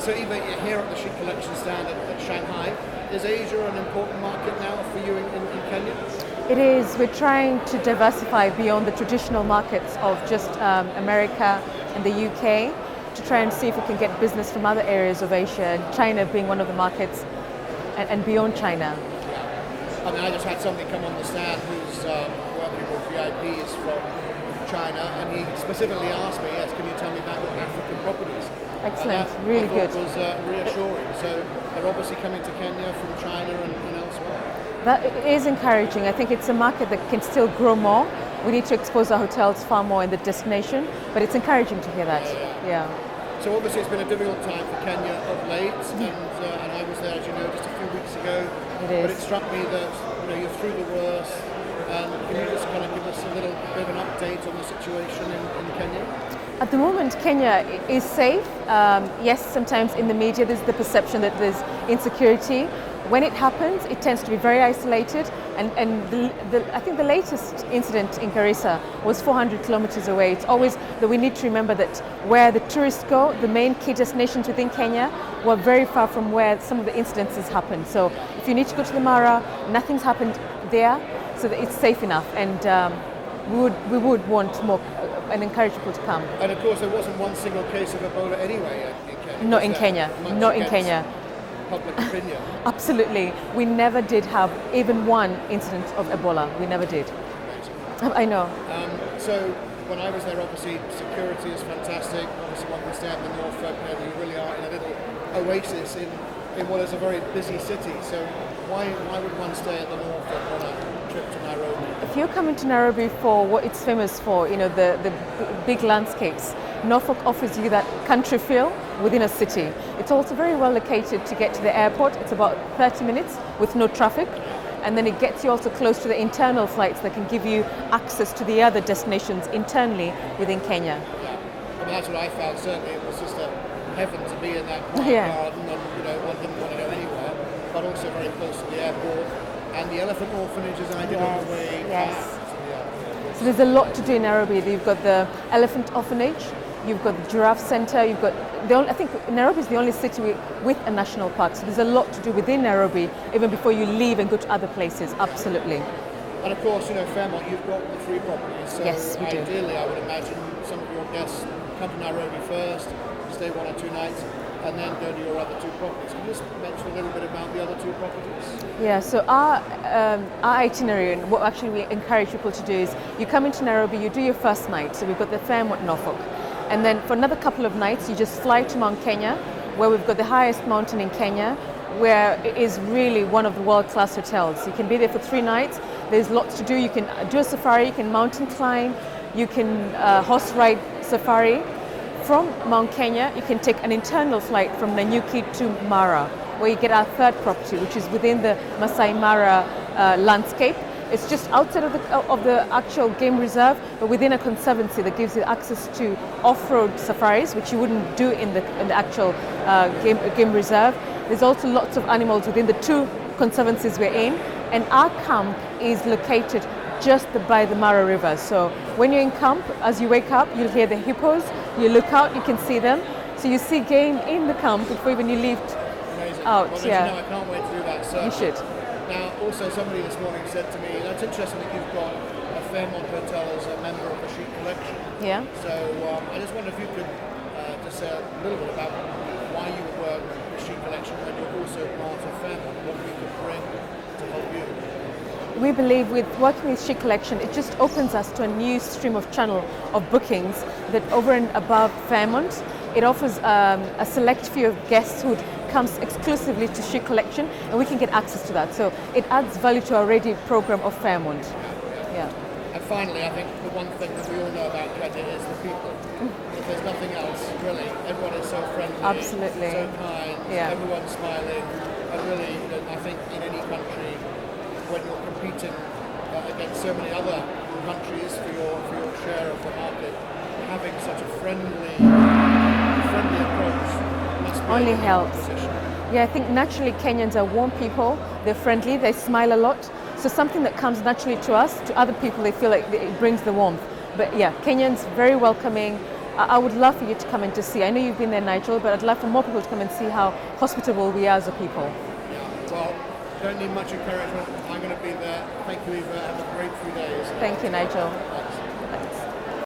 So Eva, you're here at the Chic Collection stand at Shanghai. Is Asia an important market now for you in Kenya? It is. We're trying to diversify beyond the traditional markets of just America and the UK to try and see if we can get business from other areas of Asia, China being one of the markets, and beyond China. Yeah. I mean, I just had somebody come on the stand who's working with VIPs from China, and he specifically asked me, yes, can you tell me about your African properties? Excellent, And that, really I good. thought was reassuring. So they're obviously coming to Kenya from China and elsewhere. That is encouraging. I think it's a market that can still grow more. We need to expose our hotels far more in the destination, but it's encouraging to hear that. Yeah. So obviously it's been a difficult time for Kenya of late, and I was there, as you know, just a few weeks ago. It is. But it struck me that you're through the worst. And can you just kind of give us a little bit of an update on the situation in Kenya? At the moment, Kenya is safe. Yes, sometimes in the media there's the perception that there's insecurity. When it happens, it tends to be very isolated. And I think the latest incident in Garissa was 400 kilometers away. It's always that we need to remember that where the tourists go, the main key destinations within Kenya, were very far from where some of the incidences happened. So if you need to go to the Mara, nothing's happened there, so that it's safe enough. And we would want more and encourage people to come. And of course, there wasn't one single case of Ebola anyway in Kenya. Not in Kenya. Not in Kenya. Public opinion. Absolutely. We never did have even one incident of Ebola. We never did. Amazing. I know. So when I was there, obviously security is fantastic. Obviously, one can stay up in the Norfolk, you really are in a little oasis in what is a very busy city. So why would one stay at the Norfolk on a trip to Nairobi? If you're coming to Nairobi for what it's famous for, the big landscapes, Norfolk offers you that country feel within a city. It's also very well located to get to the airport. It's about 30 minutes with no traffic. And then it gets you also close to the internal flights that can give you access to the other destinations internally within Kenya. Yeah, I mean, that's what I found. Certainly it was just a heaven to be in that garden, and one didn't want to go anywhere, but also very close to the airport. And the elephant orphanages I did on the way back. So there's a lot to do in Nairobi. You've got the elephant orphanage, you've got the giraffe center, you've got I think Nairobi is the only city with a national park. So there's a lot to do within Nairobi, even before you leave and go to other places. Absolutely. And of course, Fairmont, you've got the 3 properties. So yes, we do. Ideally, I would imagine some of your guests come to Nairobi first, stay 1 or 2 nights, and then go to your other 2 properties. Can you just mention a little bit about the other 2 properties? Yeah, so our itinerary, and what actually we encourage people to do is you come into Nairobi, you do your first night. So we've got the Fairmont Norfolk. And then for another couple of nights, you just fly to Mount Kenya, where we've got the highest mountain in Kenya, where it is really one of the world-class hotels. You can be there for 3 nights. There's lots to do. You can do a safari, you can mountain climb, you can horse ride safari. From Mount Kenya, you can take an internal flight from Nanyuki to Mara, where you get our 3rd property, which is within the Masai Mara landscape. It's just outside of the actual game reserve, but within a conservancy that gives you access to off-road safaris, which you wouldn't do in the actual game reserve. There's also lots of animals within the 2 conservancies we're in, and our camp is located just by the Mara River. So when you're in camp, as you wake up, you'll hear the hippos. You look out, you can see them. So you see game in the camp before even you leave out. Well, I can't wait to do that. So you should. Now, also somebody this morning said to me, that's interesting that you've got a Fairmont hotel as a member of the Chic collection. Yeah. So I just wonder if you could just say a little bit about why you would work with the Chic collection when you're also part of Fairmont, what you could bring to help you. We believe with working with Chic Collection, it just opens us to a new stream of channel of bookings that over and above Fairmont, it offers a select few of guests who comes exclusively to Chic Collection, and we can get access to that. So it adds value to our already program of Fairmont. Yeah. And finally, I think the one thing that we all know about Kenya is the people. If there's nothing else, really, everyone is so friendly, absolutely, so kind, everyone's smiling. And really, I think in any country, when you're competing against so many other countries for your share of the market, having such a friendly approach must be only helps. Position. Yeah, I think naturally Kenyans are warm people. They're friendly. They smile a lot. So something that comes naturally to us, to other people, they feel like it brings the warmth. But yeah, Kenyans very welcoming. I would love for you to come in to see. I know you've been there, Nigel, but I'd love for more people to come and see how hospitable we are as a people. Yeah, well, don't need much encouragement. I'm going to be there. Thank you, Eva. Have a great few days. Thank you, Nigel.